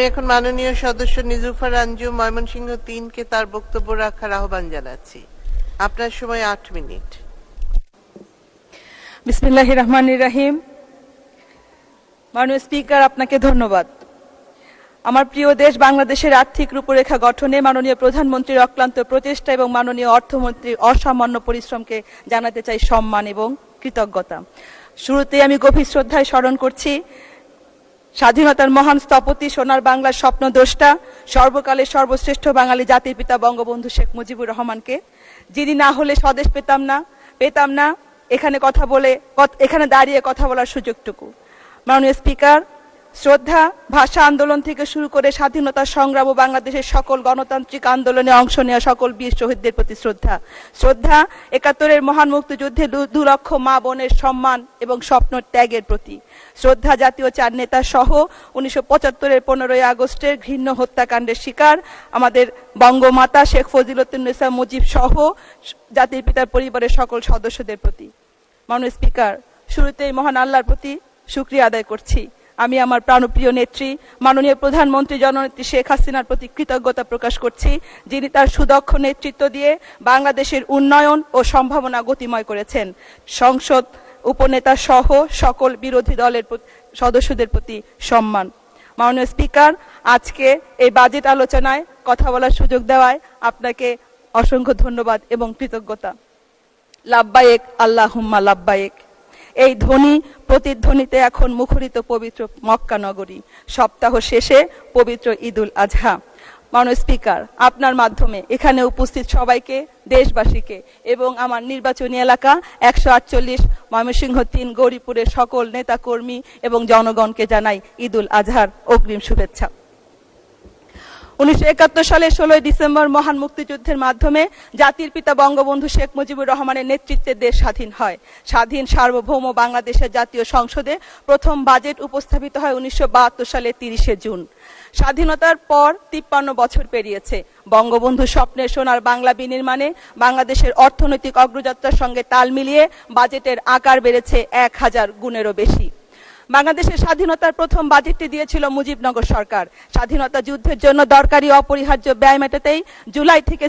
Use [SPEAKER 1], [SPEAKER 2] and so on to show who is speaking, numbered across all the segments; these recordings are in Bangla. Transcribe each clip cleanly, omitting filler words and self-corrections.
[SPEAKER 1] এখন মাননীয় সদস্য নিলুফার আঞ্জু ময়মনসিংহ 3 কে তার বক্তব্য রাখার আহ্বান জানাচ্ছি। আপনার সময় 8 মিনিট।
[SPEAKER 2] বিসমিল্লাহির রহমানির রহিম। মাননীয় স্পিকার, আপনাকে ধন্যবাদ। আমার প্রিয় দেশ বাংলাদেশের আর্থিক রূপরেখা গঠনে মাননীয় প্রধানমন্ত্রীর অক্লান্ত প্রচেষ্টা এবং মাননীয় অর্থমন্ত্রীর অসামান্য পরিশ্রমকে জানাতে চাই সম্মান এবং কৃতজ্ঞতা। শুরুতে আমি গভীর শ্রদ্ধায় স্মরণ করছি স্বাধীনতার মহান স্থপতি, সোনার বাংলার স্বপ্নদ্রষ্টা, সর্বকালের সর্বশ্রেষ্ঠ বাঙালি জাতির পিতা বঙ্গবন্ধু শেখ মুজিবুর রহমানকে, যিনি না হলে স্বদেশ পেতাম না এখানে দাঁড়িয়ে কথা বলার সুযোগটুকু। মাননীয় স্পিকার, শ্রদ্ধা, ভাষা আন্দোলন থেকে শুরু করে স্বাধীনতা সংগ্রাম ও বাংলাদেশের সকল গণতান্ত্রিক আন্দোলনে অংশ নেওয়া সকল বীর শহীদদের প্রতি শ্রদ্ধা। ৭১-এর মহান মুক্তিযুদ্ধে ২ লক্ষ মা বোনের সম্মান এবং স্বপ্ন ত্যাগের প্রতি শ্রদ্ধা। জাতীয় 4 নেতা সহ ১৯৭৫-এর 15ই আগস্টের ঘৃণ্য হত্যাকাণ্ডের শিকার আমাদের বঙ্গমাতা শেখ ফজিলতুন্নেসা মুজিব সহ জাতির পিতার পরিবারের সকল সদস্যদের প্রতি। মাননীয় স্পিকার, শুরুতেই মহান আল্লাহর প্রতি শুকরিয়া আদায় করছি। আমি আমার প্রাণপ্রিয় নেত্রী মাননীয় প্রধানমন্ত্রী জননেত্রী শেখ হাসিনার প্রতি কৃতজ্ঞতা প্রকাশ করছি, যিনি তার সুদক্ষ নেতৃত্ব দিয়ে বাংলাদেশের উন্নয়ন ও সম্ভাবনা গতিময় করেছেন। সংসদ উপনেতা সহ সকল বিরোধী দলের সদস্যদের প্রতি সম্মান। মাননীয় স্পিকার, আজকে এই বাজেট আলোচনায় কথা বলার সুযোগ দেওয়ায় আপনাকে অসংখ্য ধন্যবাদ এবং কৃতজ্ঞতা। লাব্বায়েক আল্লাহুম্মা লাব্বায়েক। এই ধ্বনি প্রতিধ্বনিতে এখন মুখরিত পবিত্র মক্কা নগরী। সপ্তাহ শেষে পবিত্র ঈদুল আজহা। মাননীয় স্পিকার, আপনার মাধ্যমে এখানে উপস্থিত সবাইকে, দেশবাসীকে এবং আমার নির্বাচনী এলাকা 148 ময়মনসিংহ 3 গৌরীপুরের সকল নেতাকর্মী এবং জনগণকে জানাই ঈদুল আজহার অগ্রিম শুভেচ্ছা। 1971 সালের 16 ডিসেম্বর মহান মুক্তিযুদ্ধের মাধ্যমে জাতির পিতা বঙ্গবন্ধু শেখ মুজিবুর রহমানের নেতৃত্বে দেশ স্বাধীন হয়। স্বাধীন সার্বভৌম বাংলাদেশের জাতীয় সংসদে প্রথম বাজেট উপস্থাপিত হয় 1972 সালের 30শে জুন। স্বাধীনতার পর 53 বছর পেরিয়েছে। বঙ্গবন্ধু স্বপ্নের সোনার বাংলা বিনির্মাণে বাংলাদেশের অর্থনৈতিক অগ্রযাত্রার সঙ্গে তাল মিলিয়ে বাজেটের আকার বেড়েছে 1000 গুণেরও বেশি। বাংলাদেশের স্বাধীনতার প্রথম বাজেটটি দিয়েছিল মুজিবনগর সরকার। স্বাধীনতা যুদ্ধের জন্য দরকারি অপরিহার্য ব্যয় মেটাতেই জুলাই থেকে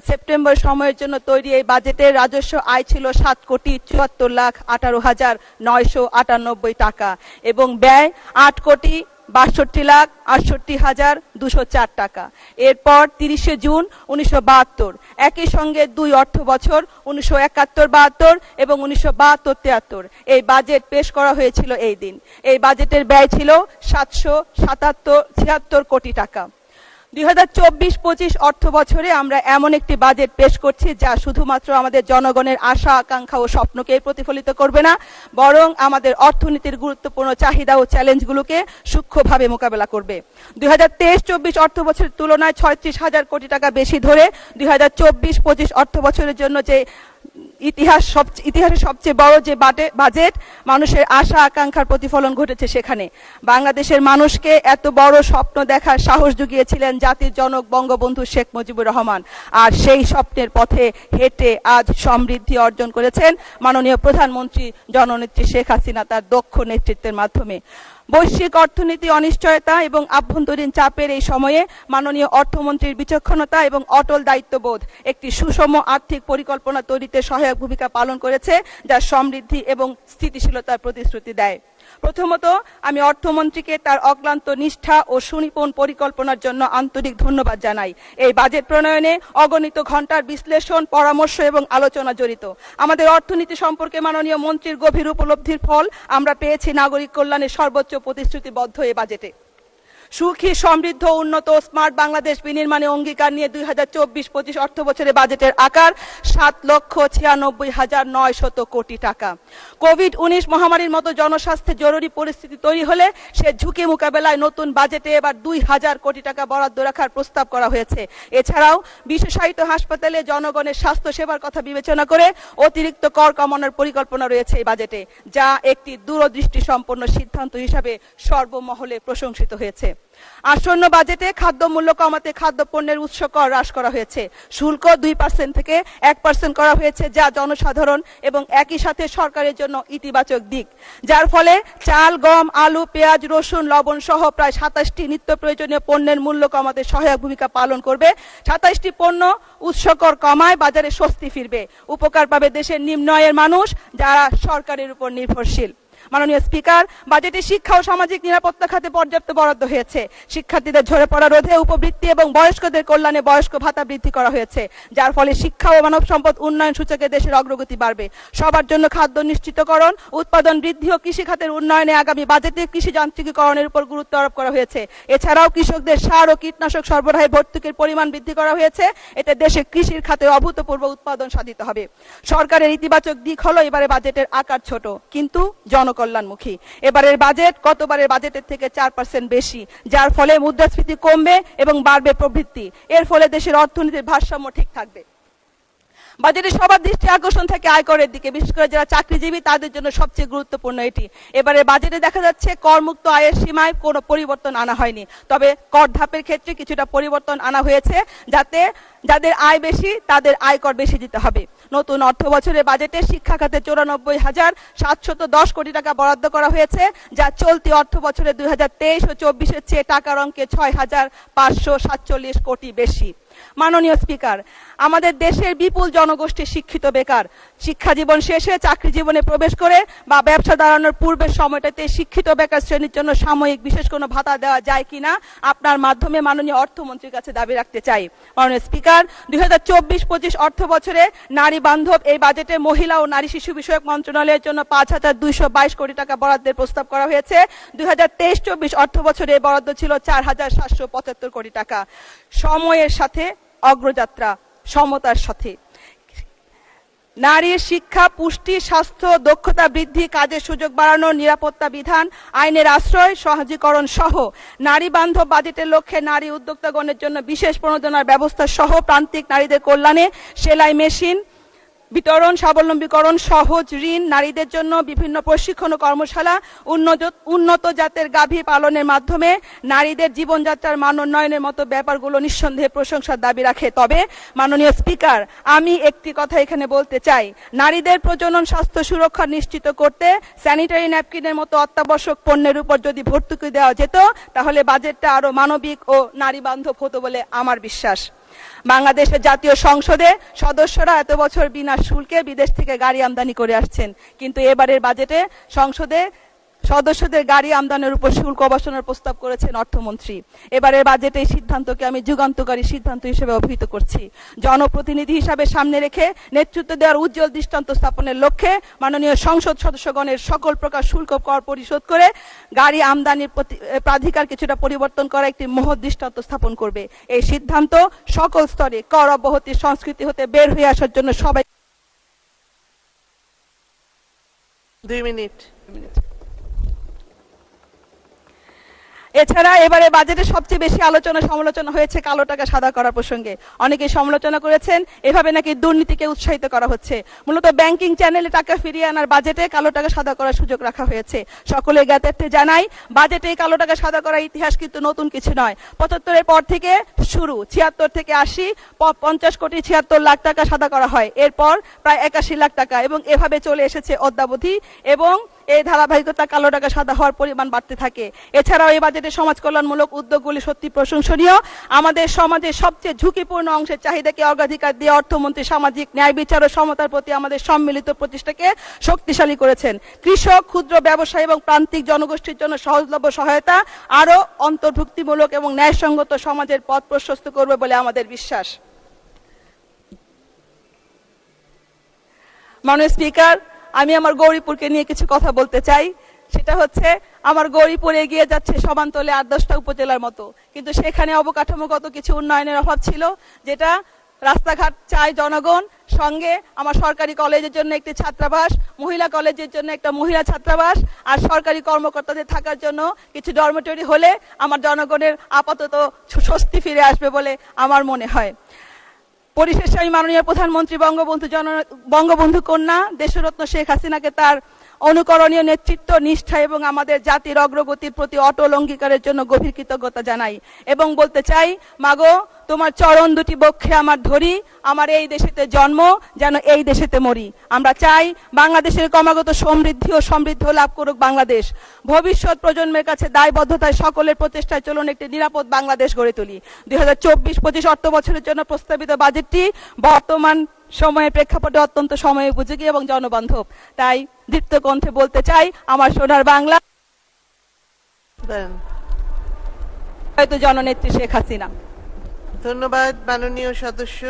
[SPEAKER 2] সেপ্টেম্বর সময়ের জন্য তৈরি এই বাজেটের রাজস্ব আয় ছিল 7,74,18,998 টাকা এবং ব্যয় 8,62,68,204 টাকা। এরপর 30শে জুন 1972 একই সঙ্গে 2 অর্থ বছর 1971-72 এবং 1972-73 এই বাজেট পেশ করা হয়েছিল এই দিন। এই বাজেটের ব্যয় ছিল 776 কোটি টাকা। 2024-25 অর্থ বছরে আমরা এমন একটি বাজেট পেশ করছি যা শুধুমাত্র আমাদের জনগণের আশা আকাঙ্ক্ষা ও স্বপ্নকে প্রতিফলিত করবে না, বরং আমাদের অর্থনীতির গুরুত্বপূর্ণ চাহিদা ও চ্যালেঞ্জগুলোকে সূক্ষ্মভাবে মোকাবেলা করবে। 2023-24 অর্থ বছরের তুলনায় 36,000 কোটি টাকা বেশি ধরে 2024-25 অর্থ বছরের জন্য যে ইতিহাসের সবচেয়ে বড় যে বাজেট, মানুষের আশা আকাঙ্ক্ষার প্রতিফলন ঘটেছে সেখানে। বাংলাদেশের মানুষকে এত বড় স্বপ্ন দেখার সাহস জুগিয়েছিলেন জাতির জনক বঙ্গবন্ধু শেখ মুজিবুর রহমান, আর সেই স্বপ্নের পথে হেঁটে আজ সমৃদ্ধি অর্জন করেছেন মাননীয় প্রধানমন্ত্রী জননেত্রী শেখ হাসিনা তার দক্ষ নেতৃত্বের মাধ্যমে। বৈশ্বিক অর্থনীতি অনিশ্চয়তা এবং আভ্যন্তরীণ চাপের এই সময়ে মাননীয় অর্থমন্ত্রীর বিচক্ষণতা এবং অটল দায়িত্ববোধ একটি সুষম আর্থিক পরিকল্পনা তৈরিতে সহায়ক ভূমিকা পালন করেছে, যা সমৃদ্ধি এবং স্থিতিশীলতার প্রতিশ্রুতি দেয়। প্রথমত, আমি অর্থমন্ত্রীকে তার অক্লান্ত নিষ্ঠা ও সুনিপুণ পরিকল্পনার জন্য আন্তরিক ধন্যবাদ জানাই। এই বাজেট প্রণয়নে অগণিত ঘন্টার বিশ্লেষণ, পরামর্শ এবং আলোচনা জড়িত। আমাদের অর্থনীতি সম্পর্কে মাননীয় মন্ত্রীর গভীর উপলব্ধির ফল আমরা পেয়েছি নাগরিক কল্যাণের সর্বোচ্চ প্রতিশ্রুতিবদ্ধ এই বাজেটে। সুখী, সমৃদ্ধ, উন্নত ও স্মার্ট বাংলাদেশ বিনির্মাণে অঙ্গীকার নিয়ে 2024-25 অর্থ বছরে বাজেটের আকার 7,96,900 কোটি টাকা। কোভিড-19 মহামারীর মতো জনস্বাস্থ্যে জরুরি পরিস্থিতি তৈরি হলে সে ঝুঁকি মোকাবেলায় নতুন বাজেটে এবার 2,000 কোটি টাকা বরাদ্দ রাখার প্রস্তাব করা হয়েছে। এছাড়াও বিশেষায়িত হাসপাতালে জনগণের স্বাস্থ্য সেবার কথা বিবেচনা করে অতিরিক্ত কর কমানোর পরিকল্পনা রয়েছে এই বাজেটে, যা একটি দূরদৃষ্টি সম্পন্ন সিদ্ধান্ত হিসাবে সর্বমহলে প্রশংসিত হয়েছে। আসন্ন বাজেটে খাদ্য মূল্য কমাতে খাদ্য পণ্যের উৎস কর হ্রাস করা হয়েছে। শুল্ক 2% থেকে 1% করা হয়েছে, যা জনসাধারণ এবং একই সাথে সরকারের জন্য ইতিবাচক দিক, যার ফলে চাল, গম, আলু, পেঁয়াজ, রসুন, লবণ সহ প্রায় 27টি নিত্য প্রয়োজনীয় পণ্যের মূল্য কমাতে সহায়ক ভূমিকা পালন করবে। 27টি পণ্য উৎস কর কমায় বাজারে স্বস্তি ফিরবে। উপকার পাবে দেশের নিম্ন আয়ের মানুষ, যারা সরকারের উপর নির্ভরশীল। মাননীয় স্পিকার, বাজেটে শিক্ষা ও সামাজিক নিরাপত্তা খাতে পর্যাপ্ত বরাদ্দ হয়েছে। শিক্ষার্থীদের ঝরে পড়া রোধে উপবৃত্তি এবং বয়স্কদের কল্যাণে বয়স্ক ভাতা বৃদ্ধি করা হয়েছে, যার ফলে শিক্ষা ও মানব সম্পদ উন্নয়ন সূচকে দেশের অগ্রগতি বাড়বে। সবার জন্য খাদ্য নিশ্চিতকরণ, উৎপাদন বৃদ্ধি ও কৃষি খাতের উন্নয়নে আগামী বাজেটে কৃষি যান্ত্রিকীকরণের উপর গুরুত্ব আরোপ করা হয়েছে। এছাড়াও কৃষকদের সার ও কীটনাশক সরবরাহে ভর্তুকির পরিমাণ বৃদ্ধি করা হয়েছে। এতে দেশে কৃষির খাতে অভূতপূর্ব উৎপাদন সাধিত হবে। সরকারের ইতিবাচক দিক হলো এবারে বাজেটের আকার ছোট কিন্তু জনকল্যাণমুখী। এবারের বাজেট গতবারের বাজেটের থেকে 4% বেশি, যার ফলে মুদ্রাস্ফীতি কমবে এবং বাড়বে প্রবৃদ্ধি। এর ফলে দেশের অর্থনীতির ভারসাম্য ঠিক থাকবে। বাজেটে সবার দৃষ্টি আকর্ষণ থাকে আয়করের দিকে, বিশেষ করে যারা চাকরিজীবী তাদের জন্য সবচেয়ে গুরুত্বপূর্ণ এটি। এবারে বাজেটে দেখা যাচ্ছে করমুক্ত আয়ের সীমায় কোনো পরিবর্তন আনা হয়নি, তবে কর ধাপের ক্ষেত্রে কিছুটা পরিবর্তন আনা হয়েছে, যাতে যাদের আয় বেশি তাদের আয়কর বেশি দিতে হবে। নতুন অর্থ বছরের বাজেটে শিক্ষা খাতে 94,710 কোটি টাকা বরাদ্দ করা হয়েছে, যা চলতি অর্থ বছরে 2023 ও 24-এর চেয়ে টাকার অঙ্কে 6,547 কোটি বেশি। মাননীয় স্পিকার, আমাদের দেশের বিপুল জনগোষ্ঠী শিক্ষিত বেকার। শিক্ষা জীবন শেষে চাকরি জীবনে প্রবেশ করে বা ব্যবসা দাঁড়ানোর পূর্বের সময়টাতে শিক্ষিত বেকার শ্রেণীর জন্য সাময়িক বিশেষ কোনো ভাতা দেওয়া যায় কিনা আপনার মাধ্যমে মাননীয় অর্থমন্ত্রীর কাছে দাবি রাখতে চাই। মাননীয় স্পিকার, 2024-25 অর্থ বছরে নারী বান্ধব এই বাজেটে মহিলা ও নারী শিশু বিষয়ক মন্ত্রণালয়ের জন্য 5,222 কোটি টাকা বরাদ্দের প্রস্তাব করা হয়েছে। 2023-24 অর্থ বছরে এই বরাদ্দ ছিল 4,775 কোটি টাকা। সময়ের সাথে অগ্রযাত্রা, সমতার সাথে নারীর শিক্ষা, পুষ্টি, স্বাস্থ্য, দক্ষতা বৃদ্ধি, কাজের সুযোগ বাড়ানো, নিরাপত্তা বিধান, আইনের আশ্রয়, সহজীকরণ সহ নারী বান্ধব বাজেটের লক্ষ্যে নারী উদ্যোক্তাগণের জন্য বিশেষ প্রণোদনার ব্যবস্থা সহ প্রান্তিক নারীদের কল্যাণে সেলাই মেশিন বিতরণ, স্বাবলম্বীকরণ, সহজ ঋণ, নারীদের জন্য বিভিন্ন প্রশিক্ষণ ও কর্মশালা, উন্নত জাতের গাভী পালনের মাধ্যমে নারীদের জীবনযাত্রার মান উন্নয়নের মতো ব্যাপারগুলো নিঃসন্দেহে প্রশংসার দাবি রাখে। তবে মাননীয় স্পিকার, আমি একটি কথা এখানে বলতে চাই, নারীদের প্রজনন স্বাস্থ্য সুরক্ষা নিশ্চিত করতে স্যানিটারি ন্যাপকিনের মতো অত্যাবশ্যক পণ্যের উপর যদি ভর্তুকি দেওয়া যেত, তাহলে বাজেটটা আরো মানবিক ও নারী বান্ধব হতো বলে আমার বিশ্বাস। বাংলাদেশের জাতীয় সংসদে সদস্যরা এত বছর বিনা শুল্কে বিদেশ থেকে গাড়ি আমদানি করে আসছেন, কিন্তু এবারের বাজেটে সংসদে সদস্যদের গাড়ি আমদানির উপর শুল্ক বসানোর প্রস্তাব করেছেন অর্থমন্ত্রী। এবারের বাজেটে এই সিদ্ধান্তকে আমি যুগান্তকারী সিদ্ধান্ত হিসেবে অভিহিত করছি। জনপ্রতিনিধি হিসাবে সামনে রেখে নেতৃত্ব দেওয়ার উজ্জ্বল দৃষ্টান্ত স্থাপনের লক্ষ্যে মাননীয় সংসদ সদস্যগণের সকল প্রকার শুল্ক কর পরিশোধ করে গাড়ি আমদানির প্রাধিকার কিছুটা পরিবর্তন করা একটি মহৎ দৃষ্টান্ত স্থাপন করবে। এই সিদ্ধান্ত সকল স্তরে কর অব্যাহতির সংস্কৃতি হতে বের হয়ে আসার জন্য সবাই
[SPEAKER 1] 2 মিনিট।
[SPEAKER 2] এছাড়া এবারে বাজেটে সবচেয়ে বেশি সমালোচনা হয়েছে কালো টাকা সাদা করার প্রসঙ্গে। অনেকে সমালোচনা করেছেন এভাবে নাকি দুর্নীতিকে উৎসাহিত করা হচ্ছে। মূলত ব্যাংকিং চ্যানেলে টাকা ফিরিয়ে আনার বাজেটে কালো টাকা সাদা করার সুযোগ রাখা হয়েছে। সকলের জ্ঞাতার্থে জানাই, বাজেটে কালো টাকা সাদা করার ইতিহাস কিন্তু নতুন কিছু নয়। 75-এর পর থেকে শুরু, 76 থেকে 80, 50 কোটি 76 লাখ টাকা সাদা করা হয়। এরপর প্রায় 81 লাখ টাকা, এবং এভাবে চলে এসেছে অদ্যাবধি, এবং এই ধারাবাহিকতা কালো টাকা সাদা হওয়ার পরিমাণ বাড়তে থাকে। এছাড়াও এই বাজেটে সমাজ কল্যাণমূলক উদ্যোগগুলি সত্যি প্রশংসনীয়। আমাদের সমাজের সবচেয়ে ঝুঁকিপূর্ণ অংশের চাহিদাকে অগ্রাধিকার দিয়ে অর্থমন্ত্রী সামাজিক ন্যায়, বিচার ও সমতার প্রতি আমাদের সম্মিলিত প্রচেষ্টাকে শক্তিশালী করেছেন। কৃষক, ক্ষুদ্র ব্যবসায়ী এবং প্রান্তিক জনগোষ্ঠীর জন্য সহজলভ্য সহায়তা আরো অন্তর্ভুক্তিমূলক এবং ন্যায়সঙ্গত সমাজের পথ প্রশস্ত করবে বলে আমাদের বিশ্বাস। মাননীয় স্পিকার, আমি আমার গৌরীপুরকে নিয়ে কিছু কথা বলতে চাই। সেটা হচ্ছে, আমার গৌরীপুর এগিয়ে যাচ্ছে সমান্তলে 8-10টা উপজেলার মতো, কিন্তু সেখানে অবকাঠামোগত কিছু উন্নয়নের অভাব ছিল, যেটা রাস্তাঘাট চায় জনগণ। সঙ্গে আমার সরকারি কলেজের জন্য একটি ছাত্রাবাস, মহিলা কলেজের জন্য একটা মহিলা ছাত্রাবাস, আর সরকারি কর্মকর্তাদের থাকার জন্য কিছু ডরমেটরি হলে আমার জনগণের আপাতত স্বস্তি ফিরে আসবে বলে আমার মনে হয়। পরিশেষে আমি মাননীয় প্রধানমন্ত্রী বঙ্গবন্ধু কন্যা দেশরত্ন শেখ হাসিনাকে তার অনুকরণীয় নেতৃত্ব, নিষ্ঠা এবং আমাদের জাতির অগ্রগতির প্রতি অটল অঙ্গীকারের জন্য গভীর কৃতজ্ঞতা জানাই এবং বলতে চাই, মাগো তোমার চরণ দুটি বক্ষে আমার ধরি, আমার এই দেশেতে জন্ম, যেন এই দেশেতে মরি। আমরা চাই বাংলাদেশের ক্রমাগত সমৃদ্ধি ও সমৃদ্ধ লাভ করুক বাংলাদেশ। ভবিষ্যৎ প্রজন্মের কাছে দায়বদ্ধতায় সকলের প্রচেষ্টায় চলুন একটি নিরাপদ বাংলাদেশ গড়ে তুলি। 2024-25 অর্থ বছরের জন্য প্রস্তাবিত বাজেটটি বর্তমান সময়ের প্রেক্ষাপটে অত্যন্ত সময় উপযোগী এবং জনবান্ধব। তাই দীপ্ত কণ্ঠে বলতে চাই, আমার সোনার বাংলা,
[SPEAKER 1] দেন।
[SPEAKER 2] হয়তো জননেত্রী শেখ হাসিনা।
[SPEAKER 1] ধন্যবাদ মাননীয় সদস্য।